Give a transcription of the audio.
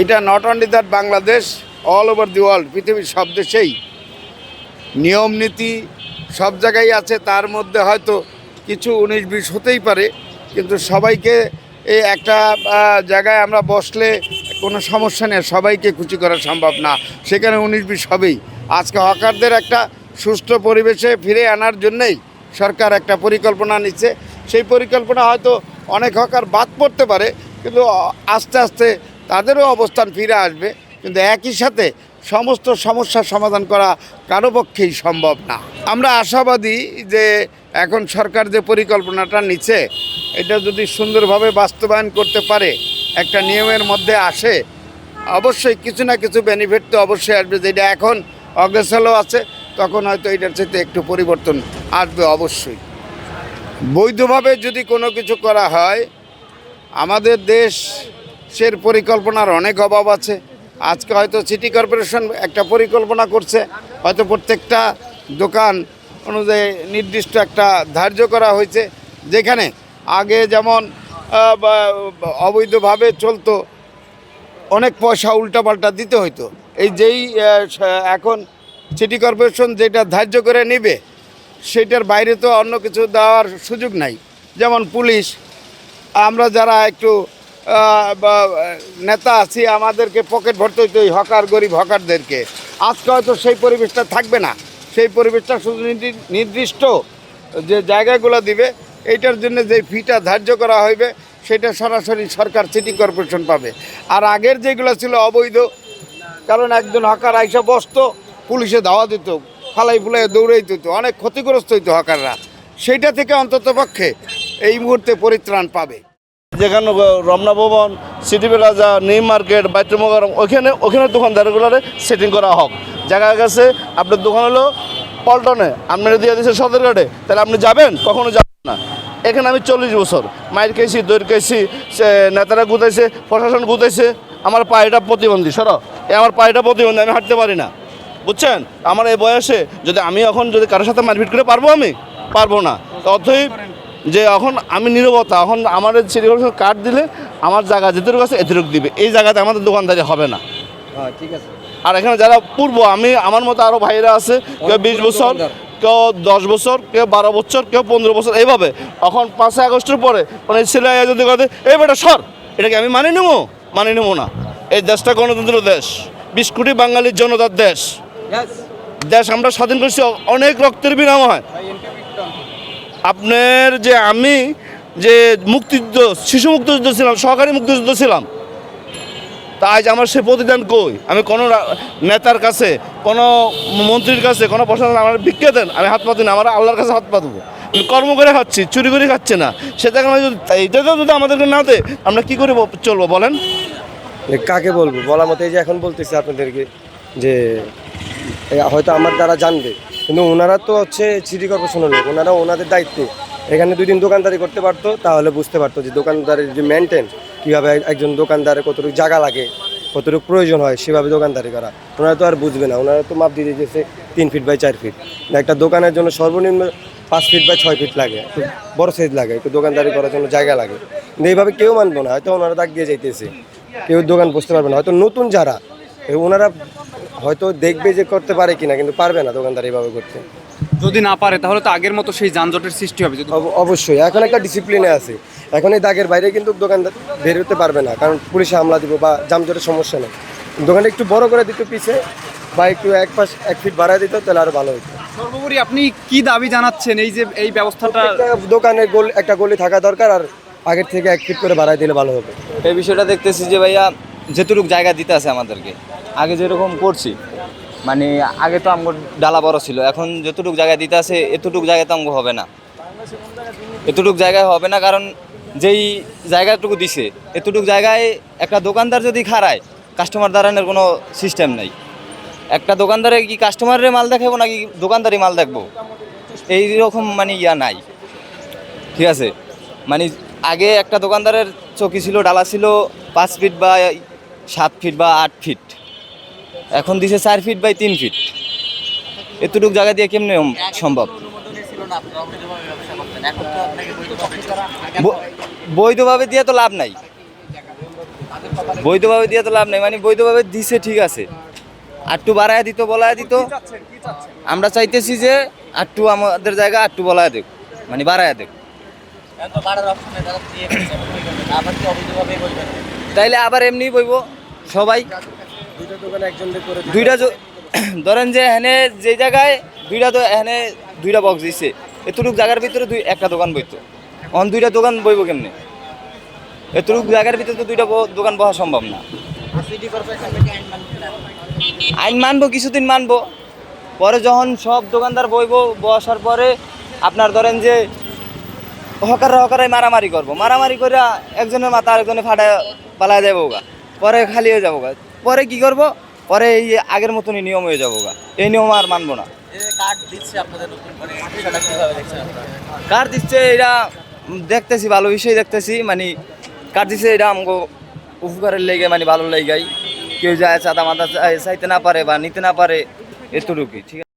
এটা not only that Bangladesh, all over the world, পৃথিবীর সব দেশেই নিয়ম নীতি সব জায়গায় আছে। তার মধ্যে হয়তো কিছু 19-20 হতেই পারে, কিন্তু সবাইকে এই একটা জায়গায় আমরা বসলে কোনো সমস্যা নেই, সবাইকে খুশি করা সম্ভব না, সেখানে 19-20 হবেই। আজকে হকারদের একটা সুষ্ঠু পরিবেশে ফিরে আনার জন্যই সরকার একটা পরিকল্পনা নিচ্ছে। সেই পরিকল্পনা হয়তো অনেক হকার বাদ পড়তে পারে, কিন্তু আস্তে আস্তে তাদেরও অবস্থান ফিরে আসবে। কিন্তু একই সাথে সমস্ত সমস্যার সমাধান করা কারো পক্ষেই সম্ভব না। আমরা আশাবাদী যে এখন সরকার যে পরিকল্পনাটা নিচ্ছে, এটা যদি সুন্দরভাবে বাস্তবায়ন করতে পারে, একটা নিয়মের মধ্যে আসে, অবশ্যই কিছু না কিছু বেনিফিট তো অবশ্যই আসবে। যেটা এখন অগ্রসরও আছে, তখন হয়তো এটার সাথে একটু পরিবর্তন আসবে অবশ্যই। বৈধভাবে যদি কোনো কিছু করা হয়, আমাদের দেশের পরিকল্পনার অনেক অভাব আছে। আজকে হয়তো সিটি কর্পোরেশন একটা পরিকল্পনা করছে, হয়তো প্রত্যেকটা দোকান অনুযায়ী নির্দিষ্ট একটা ধার্য করা হয়েছে, যেখানে আগে যেমন অবৈধভাবে চলতো, অনেক পয়সা উল্টাপাল্টা দিতে হইতো। এই যেই এখন সিটি কর্পোরেশন যেটা ধার্য করে নেবে, সেটার বাইরে তো অন্য কিছু দেওয়ার সুযোগ নাই। যেমন পুলিশ, আমরা যারা একটু নেতা আছি, আমাদেরকে পকেট ভরতে হইতো ওই হকার, গরিব হকারদেরকে। আজকে হয়তো সেই পরিবেশটা থাকবে না। সেই পরিবেশটা শুধু নির্দিষ্ট যে জায়গাগুলো দিবে, এইটার জন্য যে ফিটা ধার্য করা হইবে, সেটা সরাসরি সরকার সিটি কর্পোরেশন পাবে। আর আগের যেগুলো ছিল অবৈধ, কারণ একজন হকার আইসা বসতো, পুলিশে ধাওয়া দিত, ফালাই ফুলাই দৌড়াই দিত, অনেক ক্ষতিগ্রস্ত হইতো হকাররা। সেইটা থেকে অন্তত পক্ষে এই মুহূর্তে পরিত্রাণ পাবে। যেখানে রমনা ভবন, সিটি প্লাজা, নিউ মার্কেট, বাইতুল ওখানে দোকানদারগুলোরে সেটিং করা হোক। জায়গা গেছে আপনার দোকান হলো পল্টনে, আপনারা দিয়ে দিয়েছে সদরঘাটে, তাহলে আপনি যাবেন? কখনো যাবেন না। এখানে আমি 40 বছর মায়ের খেয়েছি, দৈর খেয়েছি, নেতারা গুতাইছে, প্রশাসন গুতাইছে, আমার পায়েটা প্রতিবন্ধী। সরো, আমার পায়েটা প্রতিবন্ধী, আমি হাঁটতে পারি না, বুঝছেন? আমার এই বয়সে যদি আমি এখন যদি কারোর সাথে মারপিট করে পারবো? আমি পারবো না। অতএব যে এখন আমি নীরবতা, এখন আমাদের সিটি কর্পোরেশন কার্ড দিলে আমার জায়গা যেটুকু আছে এতটুকু দিবে, এই জায়গাতে আমাদের দোকানদারি হবে না। ঠিক আছে। আর এখানে যারা পূর্ব, আমার মতো আরও ভাইরা আছে, কেউ 20 বছর, কেউ 10 বছর, কেউ 12 বছর, কেউ 15 বছর, এইভাবে। এখন 5 আগস্টের পরে মানে ছেলে যদি কথা এই বেটা সর, এটাকে আমি মানি নেবো না। এই দেশটা গণতন্ত্র দেশ, 20 কোটি বাঙালির জনতার দেশ। দেশ আমরা স্বাধীন করছি অনেক রক্তের বিনিময়ে। আপনার যে আমি যে মুক্তিযুদ্ধ, শিশু মুক্তিযুদ্ধ ছিলাম, সহকারী মুক্তিযুদ্ধ ছিলাম, তা আজ আমার সে প্রতিদান কই? আমি কোনো নেতার কাছে, কোনো মন্ত্রীর কাছে, কোনো প্রশাসন আমার ভিক্ষা দেন, আমি হাত পাতি না, আমার আল্লাহর কাছে হাত পাতবো। আমি কর্ম করে খাচ্ছি, চুরি করে খাচ্ছি না। সেটা এইটাও যদি আমাদেরকে না দেয়, আমরা কী করে চলবো বলেন? কাকে বলবো? বলার মতো এই যে এখন বলতেছি আপনাদেরকে যে হয়তো আমার দ্বারা জানবে, কিন্তু ওনারা তো হচ্ছে সিটি কর্পোরেশনের লোক, ওনারা ওনাদের দায়িত্ব। এখানে 2 দিন দোকানদারি করতে পারতো, তাহলে বুঝতে পারতো যে দোকানদারের যে মেনটেন, কীভাবে একজন দোকানদারের কতটুকু জায়গা লাগে, কতটুকু প্রয়োজন হয়, সেভাবে দোকানদারি করা। ওনারা তো আর বুঝবে না, ওনারা তো মাপ দিয়ে দিয়েছে 3 ফিট বাই 4 ফিট। একটা দোকানের জন্য সর্বনিম্ন 5 ফিট বাই 6 ফিট লাগে, একটু বড় সাইজ লাগে, একটু দোকানদারি করার জন্য জায়গা লাগে। কিন্তু এইভাবে কেউ মানবো না, হয়তো ওনারা দাগ দিয়ে যাইতেছে, কেউ দোকান বসতে পারবে না। হয়তো নতুন যারা, ওনারা হয়তো দেখবে যে করতে পারে কিনা, কিন্তু পারবে না দোকানদার এইভাবে করতে। যদি না পারে তাহলে তো আগের মতো সেই যানজটের সৃষ্টি হবে। অবশ্যই এখন একটা ডিসিপ্লিনে আছে, এখন এই দাগের বাইরে কিন্তু দোকানদার বের হতে পারবে না, কারণ পুলিশে হামলা দিব বা যানজটের সমস্যা নেই। দোকানটা একটু বড় করে দিত পিছে, বা একটু 1 ফিট বাড়ায় দিত, তাহলে আরো ভালো হতো। সর্বোপরি আপনি কি দাবি জানাচ্ছেন এই যে এই ব্যবস্থাটা? দোকানের একটা গলি থাকা দরকার, আর আগের থেকে 1 ফিট করে বাড়ায় দিলে ভালো হবে। এই বিষয়টা দেখতেছি যে ভাইয়া যেটুকু জায়গা দিতে আছে আমাদেরকে, আগে যেরকম করছি, মানে আগে তো আমগো ডালা বড় ছিল, এখন যতটুকু জায়গা দিতে আছে এতটুকু জায়গা তো আমগো হবে না, এতটুকু জায়গায় হবে না। কারণ যেই জায়গাটুকু দিছে এতটুকু জায়গায় একটা দোকানদার যদি খাড়ায়, কাস্টমার দাঁড়ানোর কোনো সিস্টেম নাই। একটা দোকানদারে কি কাস্টমারের মাল দেখাবো নাকি দোকানদারি মাল দেখবো, এই রকম মানে ইয়া নাই। ঠিক আছে, মানে আগে একটা দোকানদারের চৌকি ছিল, ডালা ছিল 5 ফিট বা 7 ফিট বা 8 ফিট, এখন দিছে 4 ফিট বাই 3 ফিট। এতটুকু জায়গা দিয়ে কেমনে সম্ভব? বৈধভাবে দিয়ে তো লাভ নাই। বৈধভাবে দিয়ে তো লাভ নেই, মানে বৈধভাবে দিছে ঠিক আছে, আরটু বাড়ায় দিত বলায় দিত। আমরা চাইতেছি যে আরটু আমাদের জায়গা আরটু বলায় দেখ, মানে বাড়ায় দেখ, তাইলে আবার এমনি বইব সবাই। দুইটা দোকানে একজন করে দুইটা ধরেন যে এখানে যে জায়গায় দুইটা তো এখানে দুইটা বক্স দিছে, এতটুকু জায়গার ভিতরে একটা দোকান বইতো, অন দুইটা দোকান বইব কেমনে? এতটুকু জায়গার ভিতরে তো দুইটা দোকান বসা সম্ভব না। আইন মানবো, কিছুদিন মানবো, পরে যখন সব দোকানদার বইব, বসার পরে আপনার ধরেন যে হকারে মারামারি করবো, মারামারি করে একজনের মাথা আরেকজনে ফাটায় পালায় যাবো গা, পরে খালি হয়ে যাবো গা, পরে কি করব? পরে এই আগের মতনই নিয়ম হয়ে যাবো গা, এই নিয়ম আর মানবো না। কার দিচ্ছে এটা দেখতেছি, ভালো বিষয় দেখতেছি, মানে কার দিচ্ছে এটা আমাকে উপকারের লেগে, মানে ভালো লেগাই, কেউ যায় চাঁদা মাদা চাইতে না পারে বা নিতে না পারে, এতটুকুই ঠিক আছে।